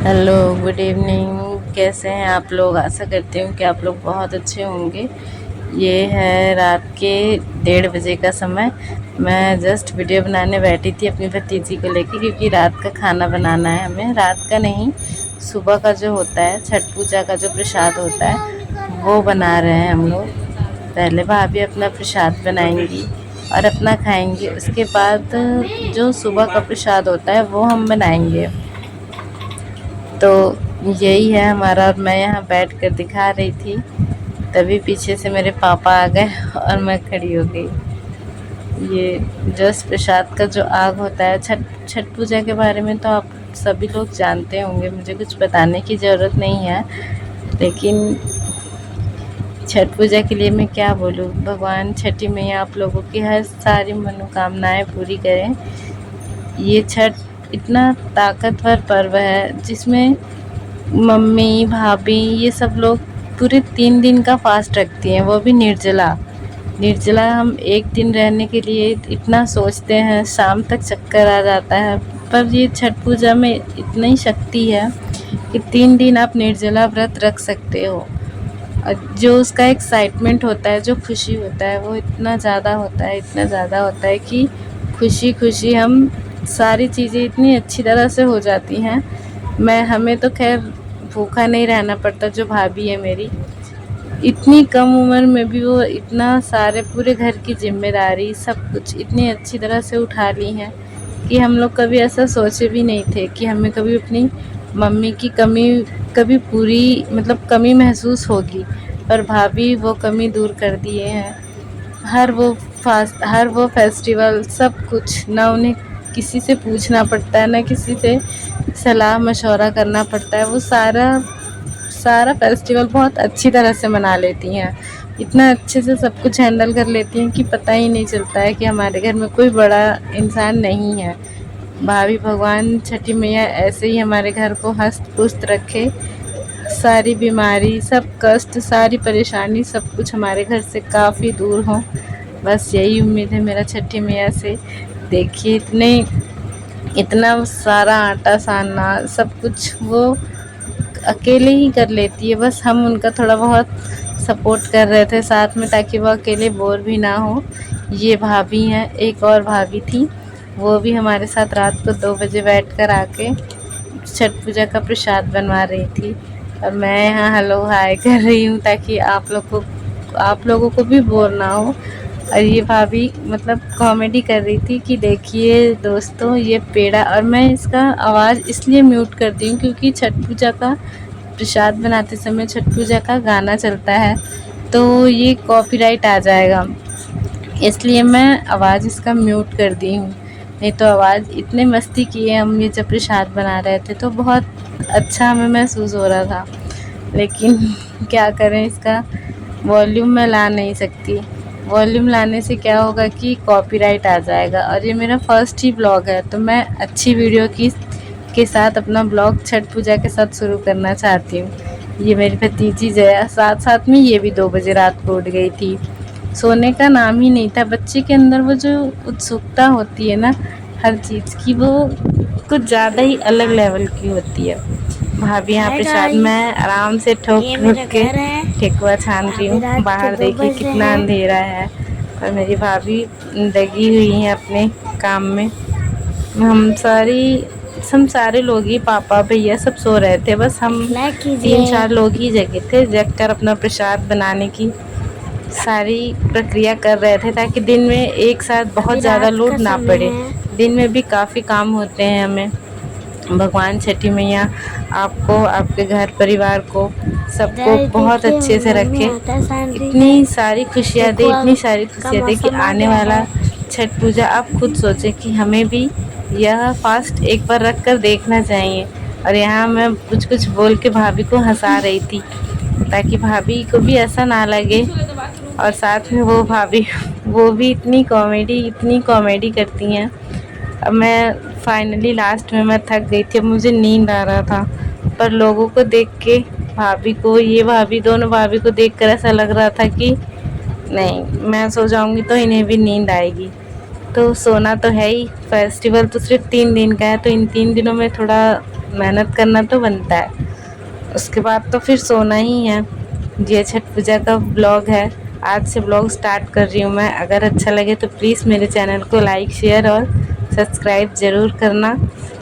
Hello, good evening. कैसे हैं आप लोग? आशा करती हूँ कि आप लोग बहुत अच्छे होंगे। ये है रात के 1:30 बजे का समय। मैं जस्ट वीडियो बनाने बैठी थी अपनी भतीजी को लेके, क्योंकि रात का खाना बनाना है हमें। रात का नहीं, सुबह का जो होता है छठ पूजा का जो प्रसाद होता है वो बना रहे हैं हम लोग। पहले भाभी अपना प्रसाद बनाएंगी और अपना खाएंगी, उसके बाद जो सुबह का प्रसाद होता है वो हम बनाएंगे। तो यही है हमारा। और मैं यहाँ बैठ कर दिखा रही थी, तभी पीछे से मेरे पापा आ गए और मैं खड़ी हो गई। ये जस्ट प्रसाद का जो आग होता है, छठ छठ पूजा के बारे में तो आप सभी लोग जानते होंगे, मुझे कुछ बताने की ज़रूरत नहीं है। लेकिन छठ पूजा के लिए मैं क्या बोलूँ, भगवान छठी मैया आप लोगों की हर सारी मनोकामनाएं पूरी करें। ये छठ इतना ताकतवर पर्व है जिसमें मम्मी भाभी ये सब लोग पूरे 3 दिन का फास्ट रखती हैं, वो भी निर्जला। निर्जला हम एक दिन रहने के लिए इतना सोचते हैं, शाम तक चक्कर आ जाता है। पर ये छठ पूजा में इतनी शक्ति है कि 3 दिन आप निर्जला व्रत रख सकते हो। और जो उसका एक्साइटमेंट होता है, जो खुशी होता है, वो इतना ज़्यादा होता है, इतना ज़्यादा होता है कि खुशी खुशी हम सारी चीज़ें इतनी अच्छी तरह से हो जाती हैं। हमें तो खैर भूखा नहीं रहना पड़ता। जो भाभी है मेरी, इतनी कम उम्र में भी वो इतना सारे पूरे घर की जिम्मेदारी सब कुछ इतनी अच्छी तरह से उठा ली हैं कि हम लोग कभी ऐसा सोचे भी नहीं थे कि हमें कभी अपनी मम्मी की कमी कभी पूरी मतलब कमी महसूस होगी। पर भाभी वो कमी दूर कर दिए हैं। हर वो फेस्टिवल सब कुछ, ना उन्हें किसी से पूछना पड़ता है, ना किसी से सलाह मशवरा करना पड़ता है। वो सारा सारा फेस्टिवल बहुत अच्छी तरह से मना लेती हैं। इतना अच्छे से सब कुछ हैंडल कर लेती हैं कि पता ही नहीं चलता है कि हमारे घर में कोई बड़ा इंसान नहीं है। भाभी भगवान छठी मैया ऐसे ही हमारे घर को हस्त पुस्त रखे, सारी बीमारी सब कष्ट सारी परेशानी सब कुछ हमारे घर से काफ़ी दूर हो। बस यही उम्मीद है मेरा छठी मैया से। देखिए इतना सारा आटा सानना सब कुछ वो अकेले ही कर लेती है। बस हम उनका थोड़ा बहुत सपोर्ट कर रहे थे साथ में, ताकि वो अकेले बोर भी ना हो। ये भाभी हैं, एक और भाभी थी, वो भी हमारे साथ रात को 2 बजे बैठकर आके छठ पूजा का प्रसाद बनवा रही थी। और मैं यहाँ हेलो हाय कर रही हूँ ताकि आप लोगों को भी बोर ना हो। और ये भाभी मतलब कॉमेडी कर रही थी कि देखिए दोस्तों ये पेड़ा, और मैं इसका आवाज़ इसलिए म्यूट करती हूँ क्योंकि छठ पूजा का प्रसाद बनाते समय छठ पूजा का गाना चलता है, तो ये कॉपीराइट आ जाएगा, इसलिए मैं आवाज़ इसका म्यूट कर दी हूँ। नहीं तो आवाज़ इतने मस्ती किए हम ये जब प्रसाद बना रहे थे तो बहुत अच्छा हमें महसूस हो रहा था। लेकिन क्या करें, इसका वॉल्यूम मैं ला नहीं सकती। वॉल्यूम लाने से क्या होगा कि कॉपीराइट आ जाएगा। और ये मेरा फर्स्ट ही ब्लॉग है, तो मैं अच्छी वीडियो की के साथ अपना ब्लॉग छठ पूजा के साथ शुरू करना चाहती हूँ। ये मेरी भतीजी जया साथ साथ में ये भी 2 बजे रात को उठ गई थी। सोने का नाम ही नहीं था। बच्चे के अंदर वो जो उत्सुकता होती है ना हर चीज़ की, वो कुछ ज़्यादा ही अलग लेवल की होती है। भाभी यहाँ हाय प्रसाद गाइस, मैं आराम से ठोक ये ठोक मेरा के घर है। ठेकुआ छान रही अभी हूँ। रात के बाहर दो देखिए बज रहे कितना हैं। अंधेरा है, और मेरी भाभी लगी हुई है अपने काम में। हम सारे लोग ही, पापा भैया सब सो रहे थे, बस हम लाइक तीन कीजिए। चार लोग ही जगे थे, जग कर अपना प्रसाद बनाने की सारी प्रक्रिया कर रहे थे, ताकि दिन में एक साथ बहुत अभी ज़्यादा रात का लोड ना समय पड़े। है। दिन में भी काफ़ी काम होते हैं हमें। भगवान छठी मैया आपको, आपके घर परिवार को, सबको इधर बहुत देखिए अच्छे मेरी से मम्मी रखे। आटा सान रही है। इतनी सारी खुशियाँ दे, ठेकुआ इतनी सारी का खुशियाँ दे कि मौसम आ आने गया वाला है। छठ पूजा आप खुद सोचें कि हमें भी यह फास्ट एक बार रख कर देखना चाहिए। और यहाँ मैं कुछ कुछ बोल के भाभी को हंसा रही थी, ताकि भाभी को भी ऐसा ना लगे। और साथ में वो भाभी वो भी इतनी कॉमेडी करती हैं। अब मैं फाइनली लास्ट में मैं थक गई थी, अब मुझे नींद आ रहा था। पर लोगों को देख के, भाभी को, ये भाभी, दोनों भाभी को देखकर ऐसा लग रहा था कि नहीं, मैं सो जाऊंगी तो इन्हें भी नींद आएगी। तो सोना तो है ही, फेस्टिवल तो सिर्फ 3 दिन का है, तो इन 3 दिनों में थोड़ा मेहनत करना तो बनता है। उसके बाद तो फिर सोना ही है। ये छठ पूजा का ब्लॉग है, आज से ब्लॉग स्टार्ट कर रही हूँ मैं। अगर अच्छा लगे तो प्लीज़ मेरे चैनल को लाइक शेयर और सब्सक्राइब ज़रूर करना।